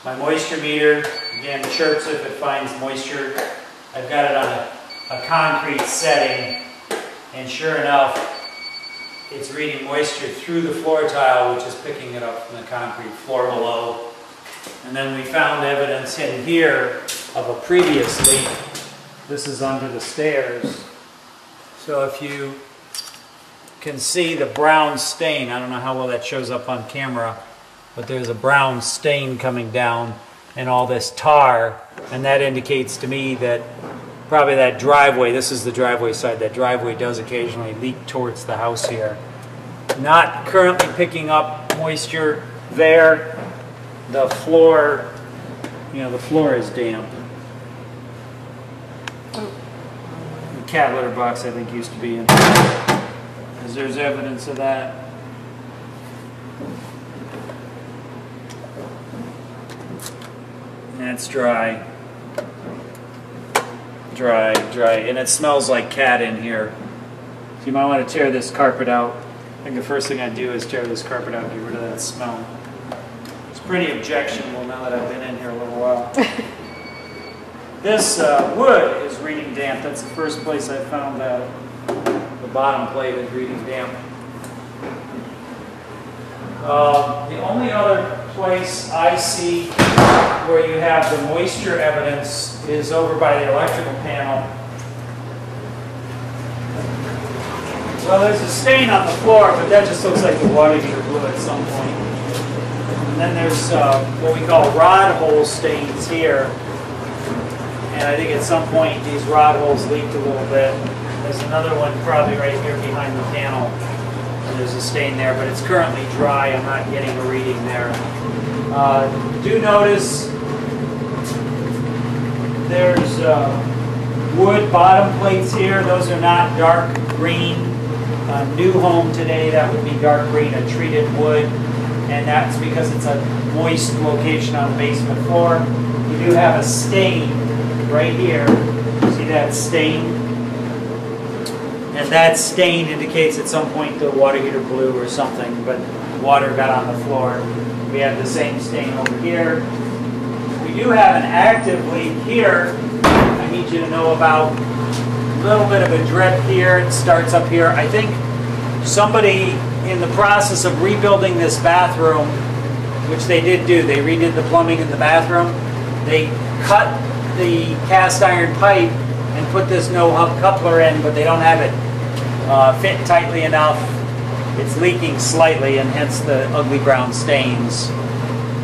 My moisture meter, again, chirps if it finds moisture. I've got it on a concrete setting, and sure enough, it's reading moisture through the floor tile, which is picking it up from the concrete floor below. And then we found evidence in here of a previous leak. This is under the stairs. So if you can see the brown stain, I don't know how well that shows up on camera, but there's a brown stain coming down and all this tar, and that indicates to me that probably that driveway, this is the driveway side, that driveway does occasionally leak towards the house here. Not currently picking up moisture there. The floor, the floor is damp. The cat litter box, I think, used to be in there, because there's evidence of that. That's dry. Dry, and it smells like cat in here. So you might want to tear this carpet out. I think the first thing I'd do is tear this carpet out and get rid of that smell. It's pretty objectionable now that I've been in here a little while. This wood is reading damp. That's the first place I found that. The bottom plate is reading damp. The only other place I see where you have the moisture evidence is over by the electrical panel. Well, there's a stain on the floor, but that just looks like the water heater blew at some point. And then there's what we call rod hole stains here. And I think at some point these rod holes leaked a little bit. There's another one probably right here behind the panel. And there's a stain there, but it's currently dry. I'm not getting a reading there. Do notice there's wood bottom plates here. Those are not dark green. New home today, that would be dark green, a treated wood. And that's because it's a moist location on the basement floor. You do have a stain right here. See that stain? And that stain indicates at some point the water heater blew or something, but water got on the floor. We have the same stain over here. We do have an active leak here. I need you to know about a little bit of a drip here. It starts up here. I think somebody in the process of rebuilding this bathroom, which they did do, they redid the plumbing in the bathroom. They cut the cast iron pipe and put this no-hub coupler in, but they don't have it fit tightly enough. It's leaking slightly, and hence the ugly brown stains.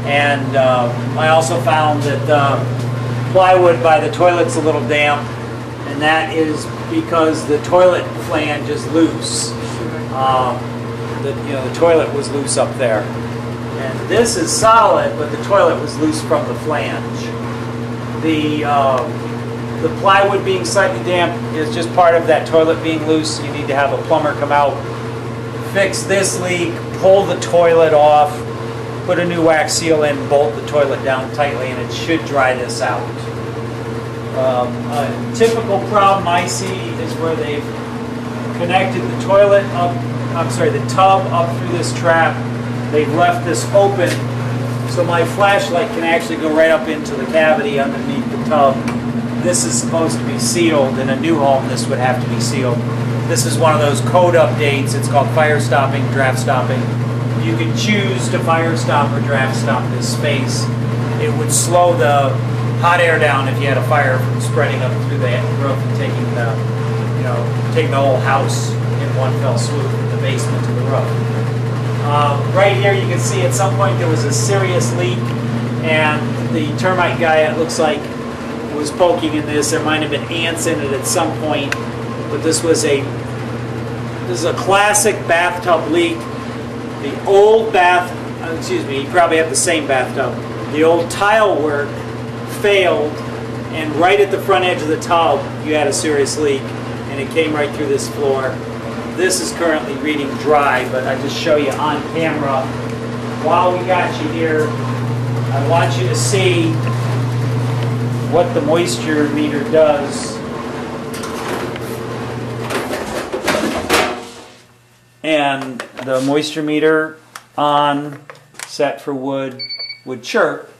And I also found that the plywood by the toilet's a little damp, and that is because the toilet flange is loose. The toilet was loose up there. And this is solid, but the toilet was loose from the flange. The plywood being slightly damp is just part of that toilet being loose. You need to have a plumber come out, fix this leak, pull the toilet off, put a new wax seal in, bolt the toilet down tightly, and it should dry this out. A typical problem I see is where they've connected the toilet up, the tub up through this trap. They've left this open, so my flashlight can actually go right up into the cavity underneath the tub. This is supposed to be sealed. In a new home, this would have to be sealed. This is one of those code updates. It's called fire stopping, draft stopping. You can choose to fire stop or draft stop this space. It would slow the hot air down if you had a fire from spreading up through the roof and taking the whole house in one fell swoop from the basement to the roof. Right here you can see at some point there was a serious leak, and the termite guy, it looks like, was poking in this. There might have been ants in it at some point, but this is a classic bathtub leak. The old you probably have the same bathtub. The old tile work failed, and right at the front edge of the tub you had a serious leak, and it came right through this floor. This is currently reading dry, but I just show you on camera. While we got you here, I want you to see what the moisture meter does. And the moisture meter on, set for wood, would chirp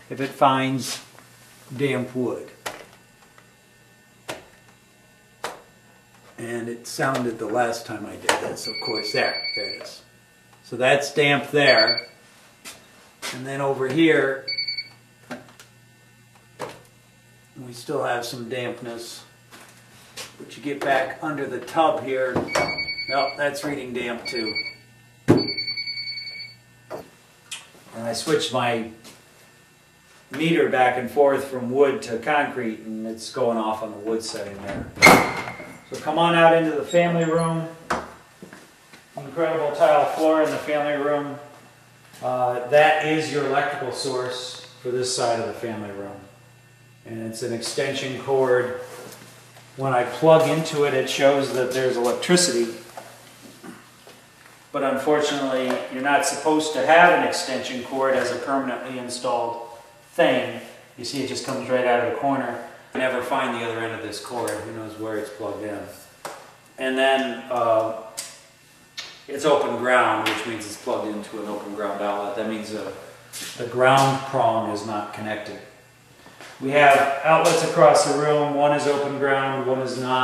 if it finds damp wood. And it sounded the last time I did this, of course. There it is. So that's damp there. And then over here, we still have some dampness. But you get back under the tub here, well, that's reading damp too. And I switched my meter back and forth from wood to concrete, and it's going off on the wood setting there. So come on out into the family room. Incredible tile floor in the family room. That is your electrical source for this side of the family room. And it's an extension cord. When I plug into it, it shows that there's electricity. But unfortunately, you're not supposed to have an extension cord as a permanently installed thing. You see it just comes right out of the corner. You never find the other end of this cord. Who knows where it's plugged in. And then it's open ground, which means it's plugged into an open ground outlet. That means the ground prong is not connected. We have outlets across the room. One is open ground, one is not.